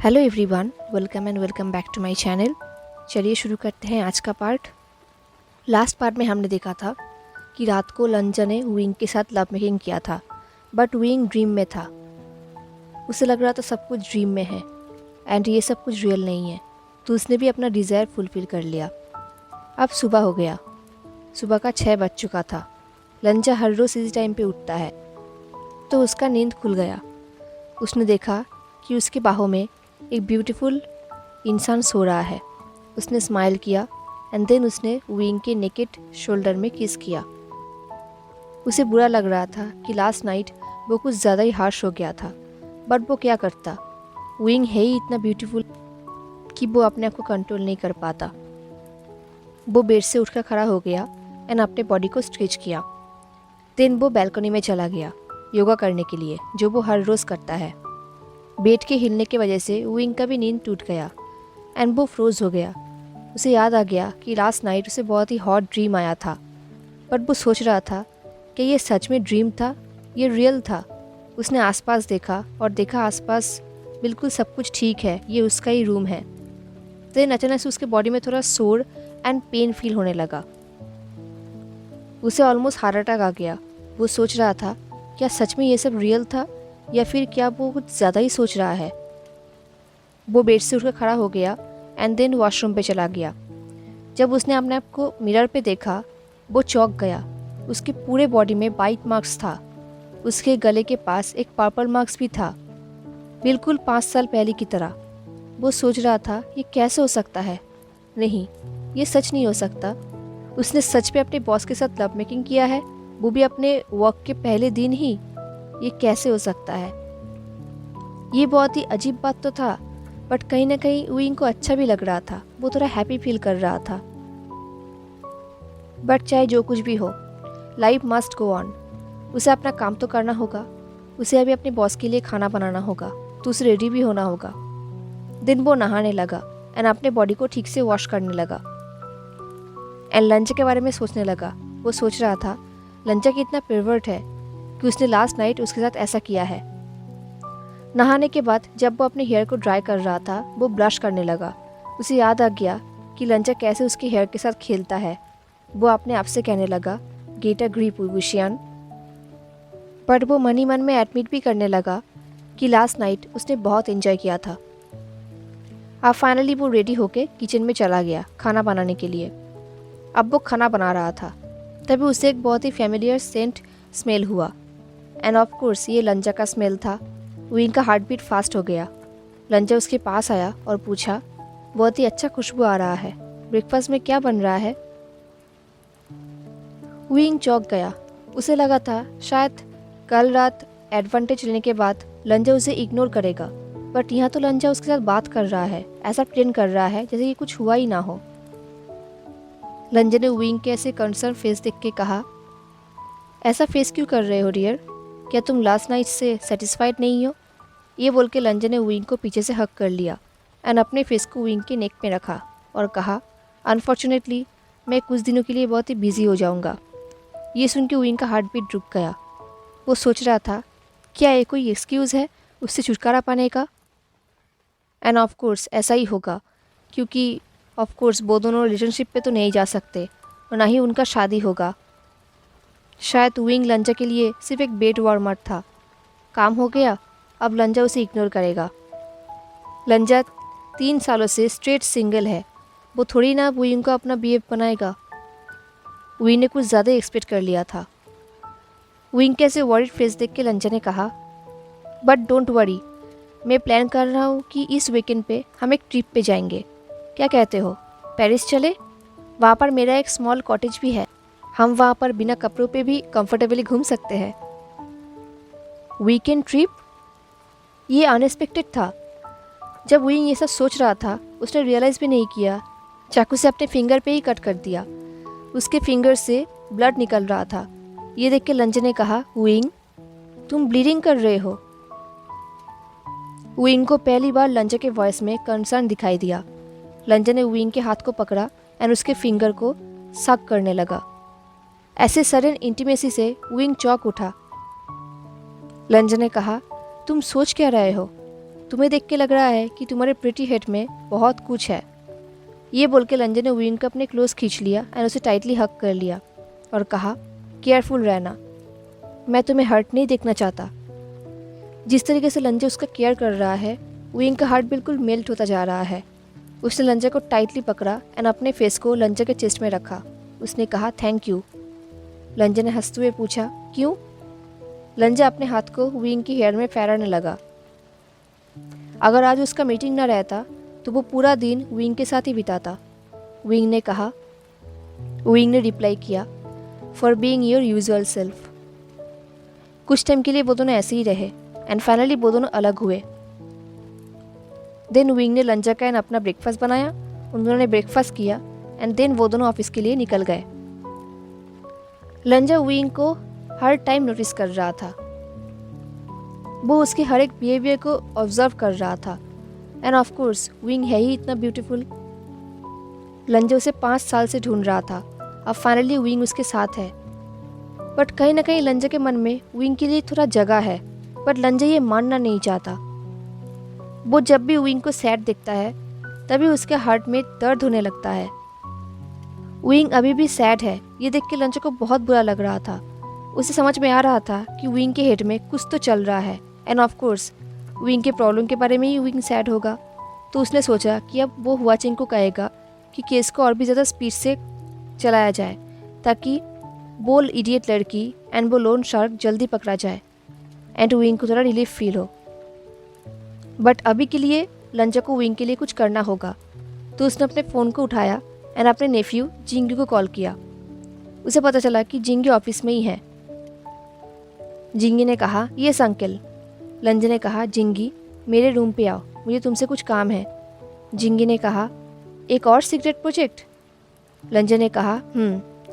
Hello everyone, welcome back to my channel. चलिए शुरू करते हैं आज का पार्ट। लास्ट पार्ट में हमने देखा था कि रात को लंजा ने विंग के साथ लव मेकिंग किया था, बट विंग ड्रीम में था। उसे लग रहा था सब कुछ ड्रीम में है एंड ये सब कुछ रियल नहीं है, तो उसने भी अपना डिज़ायर फुलफ़िल कर लिया। अब सुबह हो गया, सुबह का 6 बज चुका था। लंजा हर रोज़ इसी टाइम पे उठता है, तो उसका नींद खुल गया। उसने देखा कि उसके बाहों में एक ब्यूटीफुल इंसान सो रहा है। उसने स्माइल किया एंड देन उसने विंग के नेकेड शोल्डर में किस किया। उसे बुरा लग रहा था कि लास्ट नाइट वो कुछ ज़्यादा ही हार्श हो गया था, बट वो क्या करता। विंग है ही इतना ब्यूटीफुल कि वो अपने आप को कंट्रोल नहीं कर पाता। वो बेड से उठकर खड़ा हो गया एंड अपने बॉडी को स्ट्रेच किया। देन वो बैल्कनी में चला गया योगा करने के लिए, जो वो हर रोज़ करता है। बेड के हिलने की वजह से विंग का भी नींद टूट गया एंड वो फ्रोज हो गया। उसे याद आ गया कि लास्ट नाइट उसे बहुत ही हॉट ड्रीम आया था, बट वो सोच रहा था कि ये सच में ड्रीम था, ये रियल था। उसने आसपास देखा और देखा आसपास बिल्कुल सब कुछ ठीक है, ये उसका ही रूम है। देन अचानक से उसके बॉडी में थोड़ा सोर एंड पेन फील होने लगा। उसे ऑलमोस्ट हार्ट अटैक आ गया। वो सोच रहा था क्या सच में ये सब रियल था या फिर क्या वो कुछ ज़्यादा ही सोच रहा है। वो बेड से उठकर खड़ा हो गया एंड देन वॉशरूम पे चला गया। जब उसने अपने आप को मिरर पे देखा, वो चौंक गया। उसके पूरे बॉडी में बाइट मार्क्स था। उसके गले के पास एक पर्पल मार्क्स भी था, बिल्कुल 5 साल पहले की तरह। वो सोच रहा था ये कैसे हो सकता है। नहीं, ये सच नहीं हो सकता। उसने सच में अपने बॉस के साथ लव मेकिंग किया है, वो भी अपने वर्क के पहले दिन ही। ये कैसे हो सकता है। ये बहुत ही अजीब बात तो था, बट कहीं ना कहीं विंग को अच्छा भी लग रहा था। वो थोड़ा हैप्पी फील कर रहा था। बट चाहे जो कुछ भी हो, लाइफ मस्ट गो ऑन। उसे अपना काम तो करना होगा। उसे अभी अपने बॉस के लिए खाना बनाना होगा, तो उसे रेडी भी होना होगा। दिन वो नहाने लगा एंड अपने बॉडी को ठीक से वॉश करने लगा एंड लंच के बारे में सोचने लगा। वो सोच रहा था लंचा कितना परवर्ट है कि उसने लास्ट नाइट उसके साथ ऐसा किया है। नहाने के बाद जब वो अपने हेयर को ड्राई कर रहा था, वो ब्लश करने लगा। उसे याद आ गया कि लंचा कैसे उसके हेयर के साथ खेलता है। वो अपने आप से कहने लगा गेट अ ग्रिप विशियन। बट वो मन ही मन में एडमिट भी करने लगा कि लास्ट नाइट उसने बहुत एंजॉय किया था। अब फाइनली वो रेडी होके किचन में चला गया खाना बनाने के लिए। अब वो खाना बना रहा था, तभी उसे एक बहुत ही फैमिलियर सेंट स्मेल हुआ एंड ऑफ कोर्स ये लंजा का स्मेल था। विंग का हार्ट बीट फास्ट हो गया। लंजा उसके पास आया और पूछा, बहुत ही अच्छा खुशबू आ रहा है, ब्रेकफास्ट में क्या बन रहा है। विंग चौंक गया। उसे लगा था शायद कल रात एडवांटेज लेने के बाद लंजा उसे इग्नोर करेगा, बट यहाँ तो लंजा उसके साथ बात कर रहा है, ऐसा प्रेटेंड कर रहा है जैसे कि कुछ हुआ ही ना हो। लंजा ने विंग के ऐसे कंसर्न फेस देख के कहा, ऐसा फेस क्यों कर रहे हो डियर, क्या तुम लास्ट नाइट से सेटिस्फाइड नहीं हो। ये बोल के लंजा ने विंग को पीछे से हक कर लिया एंड अपने फेस को विंग के नेक में रखा और कहा, अनफॉर्चुनेटली मैं कुछ दिनों के लिए बहुत ही बिजी हो जाऊंगा। ये सुन के विंग का हार्ट बीट रुक गया। वो सोच रहा था क्या ये कोई एक्सक्यूज़ है उससे छुटकारा पाने का। एंड ऑफ कोर्स ऐसा ही होगा, क्योंकि ऑफ कोर्स वो दोनों रिलेशनशिप पे तो नहीं जा सकते और ना ही उनका शादी होगा। शायद विंग लंजा के लिए सिर्फ एक बेड वार्मर था। काम हो गया, अब लंजा उसे इग्नोर करेगा। लंजा 3 सालों से स्ट्रेट सिंगल है, वो थोड़ी ना विंग को अपना बीएफ बनाएगा। विंग ने कुछ ज़्यादा एक्सपेक्ट कर लिया था। विंग कैसे वरीड फेस देख के लंजा ने कहा, बट डोंट वरी, मैं प्लान कर रहा हूँ कि इस वीकेंड पे हम एक ट्रिप पे जाएंगे। क्या कहते हो, पेरिस चले। वहाँ पर मेरा एक स्मॉल कॉटेज भी है, हम वहाँ पर बिना कपड़ों पे भी कंफर्टेबली घूम सकते हैं। वीकेंड ट्रिप, ये अनएक्सपेक्टेड था। जब विंग ये सब सोच रहा था, उसने रियलाइज़ भी नहीं किया चाकू से अपने फिंगर पे ही कट कर दिया। उसके फिंगर से ब्लड निकल रहा था। ये देख के लंजा ने कहा, विंग तुम ब्लीडिंग कर रहे हो। विंग को पहली बार लंजा के वॉइस में कंसर्न दिखाई दिया। लंजा ने विंग के हाथ को पकड़ा एंड उसके फिंगर को सक करने लगा। ऐसे सडन इंटीमेसी से विंग चौंक उठा। लंजा ने कहा, तुम सोच क्या रहे हो, तुम्हें देख के लग रहा है कि तुम्हारे प्रिटी हेड में बहुत कुछ है। ये बोल के लंजन ने विंग को अपने क्लोज खींच लिया एंड उसे टाइटली हक कर लिया और कहा, केयरफुल रहना, मैं तुम्हें हर्ट नहीं देखना चाहता। जिस तरीके से लंजन उसका केयर कर रहा है, विंग का हार्ट बिल्कुल मेल्ट होता जा रहा है। उसने लंजन को टाइटली पकड़ा एंड अपने फेस को लंजन के चेस्ट में रखा। उसने कहा, थैंक यू। लंजन ने हंसते हुए पूछा, क्यों? लंजन अपने हाथ को विंग की हेयर में फैलाने लगा। अगर आज उसका मीटिंग न रहता तो वो पूरा दिन विंग के साथ ही बिताता। विंग ने रिप्लाई किया, for being your usual self. कुछ टाइम के लिए वो दोनों ऐसे ही रहे एंड फाइनली वो दोनों अलग हुए। देन विंग ने लंजन का अपना ब्रेकफास्ट बनाया, उन दोनों ने ब्रेकफास्ट किया एंड देन वो दोनों ऑफिस के लिए निकल गए। लंजन विंग को हर टाइम नोटिस कर रहा था। वो उसके हर एक बिहेवियर को ऑब्जर्व कर रहा था एंड ऑफ कोर्स विंग है ही इतना ब्यूटीफुल। लंजन उसे 5 साल से ढूंढ रहा था, अब फाइनली विंग उसके साथ है। बट कहीं ना कहीं लंजन के मन में विंग के लिए थोड़ा जगह है, बट लंजन ये मानना नहीं चाहता। वो जब भी विंग को सैड देखता है तभी उसके हार्ट में दर्द होने लगता है। विंग अभी भी सैड है, ये देख के लंजन को बहुत बुरा लग रहा था। उसे समझ में आ रहा था कि विंग के हेड में कुछ तो चल रहा है एंड ऑफ कोर्स विंग के प्रॉब्लम के बारे में ही विंग सैड होगा। तो उसने सोचा कि अब वो हुआचिंग को कहेगा कि केस को और भी ज़्यादा स्पीड से चलाया जाए ताकि वो इडियट लड़की एंड वो लोन शार्क जल्दी पकड़ा जाए एंड विंग को थोड़ा रिलीफ फील हो। बट अभी के लिए लंजन को विंग के लिए कुछ करना होगा। तो उसने अपने फ़ोन को उठाया एंड अपने नेफ्यू जिंगी को कॉल किया। उसे पता चला कि जिंगी ऑफिस में ही है। जिंगी ने कहा, यस अंकल। लंजन ने कहा, जिंगी मेरे रूम पे आओ, मुझे तुमसे कुछ काम है। जिंगी ने कहा, एक और सीक्रेट प्रोजेक्ट? लंजन ने कहा,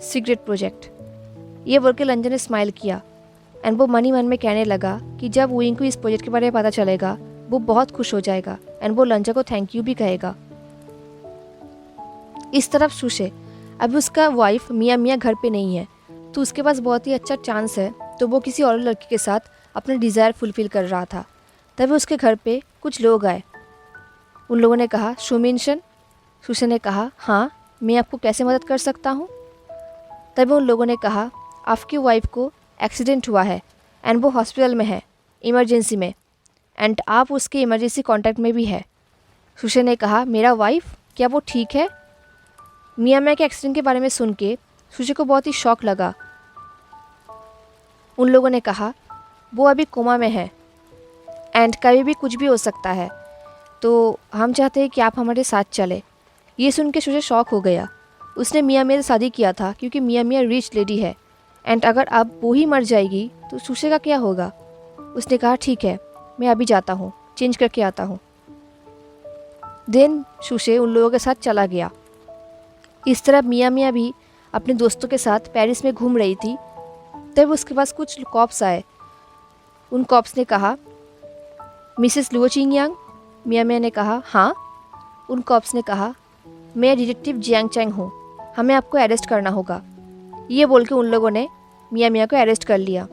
सीक्रेट प्रोजेक्ट। ये बोल के लंजन ने स्माइल किया एंड वो मन ही मन में कहने लगा कि जब विंग को इस प्रोजेक्ट के बारे में पता चलेगा वो बहुत खुश हो जाएगा एंड वो लंजन को थैंक यू भी कहेगा। इस तरफ सुशे, अभी उसका वाइफ मिया घर पे नहीं है तो उसके पास बहुत ही अच्छा चांस है, तो वो किसी और लड़की के साथ अपना डिज़ायर फुलफिल कर रहा था। तभी उसके घर पे कुछ लोग आए। उन लोगों ने कहा, शुमिनशन। सुशे ने कहा, हाँ, मैं आपको कैसे मदद कर सकता हूँ? तभी उन लोगों ने कहा, आपकी वाइफ को एक्सीडेंट हुआ है एंड वो हॉस्पिटल में है, इमरजेंसी में, एंड आप उसके इमरजेंसी कॉन्टैक्ट में भी है। सुशे ने कहा, मेरा वाइफ, क्या वो ठीक है? मिया के एक्सीडेंट के बारे में सुन के सुशे को बहुत ही शौक लगा। उन लोगों ने कहा, वो अभी कोमा में है एंड कभी भी कुछ भी हो सकता है, तो हम चाहते हैं कि आप हमारे साथ चले। ये सुन के सुशे शौक हो गया। उसने मिया से शादी किया था क्योंकि मिया रिच लेडी है एंड अगर अब वो ही मर जाएगी तो सुशे का क्या होगा? उसने कहा, ठीक है, मैं अभी जाता हूँ, चेंज करके आता हूँ। देन सुशे उन लोगों के साथ चला गया। इस तरह मिया भी अपने दोस्तों के साथ पेरिस में घूम रही थी। तब उसके पास कुछ कॉप्स आए। उन कॉप्स ने कहा, मिसेस लुओ चिंगयांग? मिया ने कहा, हाँ। उन कॉप्स ने कहा, मैं डिटेक्टिव जियांग चैंग हूँ, हमें आपको अरेस्ट करना होगा। ये बोल के उन लोगों ने मिया को अरेस्ट कर लिया।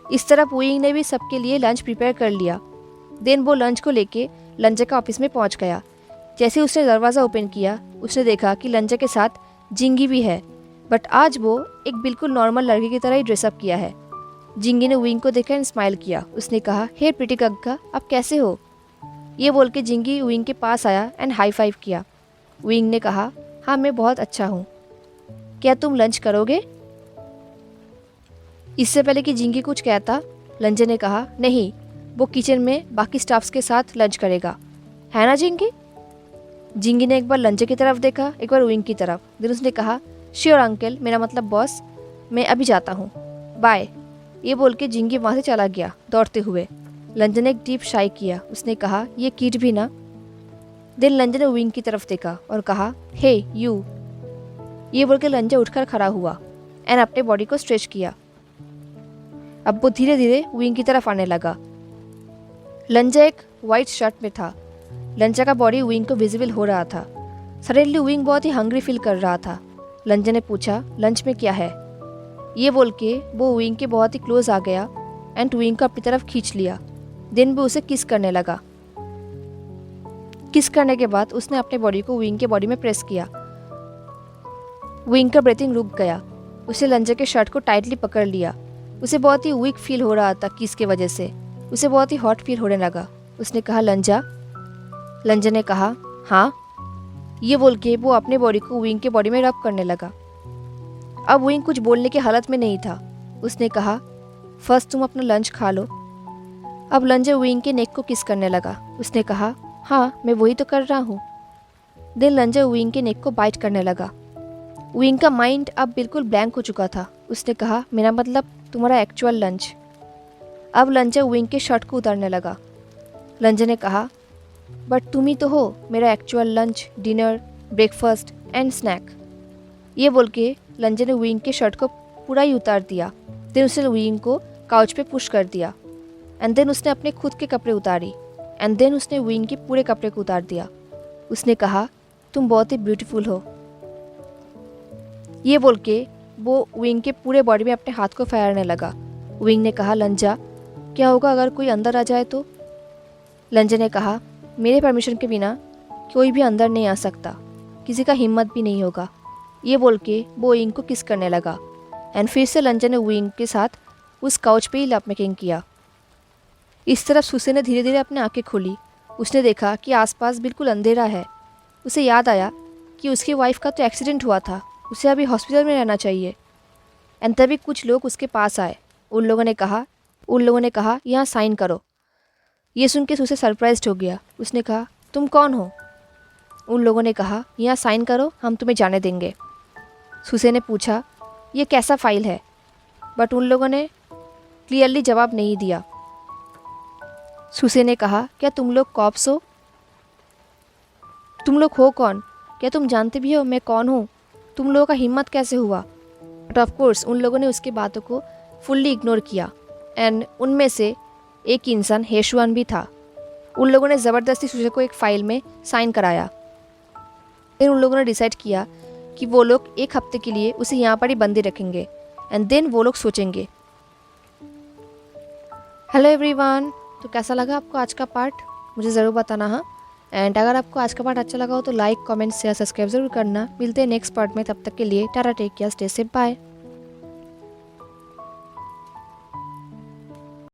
इस तरह पुइंग ने भी सबके लिए लंच प्रिपेयर कर लिया। देन वो लंच को लेके लंजन का ऑफिस में पहुंच गया। जैसे उसने दरवाज़ा ओपन किया उसने देखा कि लंजन के साथ जिंगी भी है, बट आज वो एक बिल्कुल नॉर्मल लड़के की तरह ही ड्रेसअप किया है। जिंगी ने विंग को देखा एंड स्माइल किया। उसने कहा, हे प्रिटी कग्गा, आप कैसे हो? ये बोल के जिंगी विंग के पास आया एंड हाई फाइव किया। विंग ने कहा, हाँ, मैं बहुत अच्छा हूँ, क्या तुम लंच करोगे? इससे पहले कि जिंगी कुछ कहता, लंजन ने कहा, नहीं, वो किचन में बाकी स्टाफ्स के साथ लंच करेगा, है ना जिंगी? जिंगी ने एक बार लंजन की तरफ देखा, एक बार विंग की तरफ। फिर उसने कहा, श्योर अंकल, मेरा मतलब बॉस, मैं अभी जाता हूँ, बाय। ये बोल के जिंगी वहाँ से चला गया दौड़ते हुए। लंजन ने एक डीप शाई किया। उसने कहा, ये किड भी ना। देन लंजन ने विंग की तरफ देखा और कहा, हे यू। ये बोल के लंजन उठकर खड़ा हुआ एंड अपने बॉडी को स्ट्रेच किया। अब वो धीरे धीरे विंग की तरफ आने लगा। लंजन एक वाइट शर्ट में था। लंजन का बॉडी विंग को विजिबल हो रहा था। सडनली विंग बहुत ही हंग्री फील कर रहा था। लंजन ने पूछा, लंच में क्या है? ये बोल के वो विंग के बहुत ही क्लोज आ गया एंड विंग को अपनी तरफ खींच लिया। देन वो उसे किस करने लगा। किस करने के बाद उसने अपने बॉडी को विंग के बॉडी में प्रेस किया। विंग का ब्रीथिंग रुक गया। उसे लंजा के शर्ट को टाइटली पकड़ लिया। उसे बहुत ही वीक फील हो रहा था किस की वजह से। उसे बहुत ही हॉट फील होने लगा। उसने कहा लंजा। लंजा ने कहा हाँ। ये बोल के वो अपने बॉडी को विंग के बॉडी में रब करने लगा। अब विंग कुछ बोलने की हालत में नहीं था। उसने कहा फर्स्ट तुम अपना लंच खा लो। अब लंजा विंग के नेक को किस करने लगा। उसने कहा हाँ मैं वही तो कर रहा हूँ। देन लंजा विंग के नेक को बाइट करने लगा। विंग का माइंड अब बिल्कुल ब्लैंक हो चुका था। उसने कहा मेरा मतलब तुम्हारा एक्चुअल लंच। अब लंजा विंग के शर्ट को उतारने लगा। लंजा ने कहा बट तुम ही तो हो मेरा actual lunch, dinner, breakfast and snack. ये बोल के लंजा ने विंग के शर्ट को पूरा ही उतार दिया। देन उसने विंग को काउच पे पुश कर दिया एंड देन उसने अपने खुद के कपड़े उतारी एंड देन उसने विंग के पूरे कपड़े को उतार दिया। उसने कहा तुम बहुत ही ब्यूटीफुल हो। ये बोल के वो विंग के पूरे बॉडी में अपने हाथ को फेरने लगा। विंग ने कहा लंजा क्या होगा अगर कोई अंदर आ जाए तो। लंजा ने कहा मेरे परमिशन के बिना कोई भी अंदर नहीं आ सकता, किसी का हिम्मत भी नहीं होगा। ये बोल के वो विंग को किस करने लगा एंड फिर से लंजा ने विंग के साथ उस काउच पे ही लव मेकिंग किया। इस तरफ सुसे ने धीरे धीरे अपनी आंखें खोली। उसने देखा कि आसपास बिल्कुल अंधेरा है। उसे याद आया कि उसकी वाइफ का तो एक्सीडेंट हुआ था, उसे अभी हॉस्पिटल में रहना चाहिए। एंड तभी कुछ लोग उसके पास आए। उन लोगों ने कहा यहाँ साइन करो। ये सुन के सुसे सरप्राइज्ड हो गया। उसने कहा तुम कौन हो। उन लोगों ने कहा यहाँ साइन करो, हम तुम्हें जाने देंगे। सुसे ने पूछा ये कैसा फाइल है, बट उन लोगों ने क्लियरली जवाब नहीं दिया। सुसे ने कहा क्या तुम लोग कॉप्स हो। तुम लोग हो कौन, क्या तुम जानते भी हो मैं कौन हूँ, तुम लोगों का हिम्मत कैसे हुआ। बट ऑफ कोर्स उन लोगों ने उसकी बातों को फुल्ली इग्नोर किया एंड उनमें से एक इंसान हेशुआन भी था। उन लोगों ने ज़बरदस्ती सुसे को एक फ़ाइल में साइन कराया। फिर उन लोगों ने डिसाइड किया कि वो लोग एक हफ्ते के लिए उसे यहाँ पर ही बंदी रखेंगे एंड देन वो लोग सोचेंगे। हेलो एवरीवन, तो कैसा लगा आपको आज का पार्ट, मुझे ज़रूर बताना। हाँ, एंड अगर आपको आज का पार्ट अच्छा लगा हो तो लाइक, कमेंट, शेयर, सब्सक्राइब जरूर करना। मिलते हैं नेक्स्ट पार्ट में, तब तक के लिए tata, take care, stay safe, bye.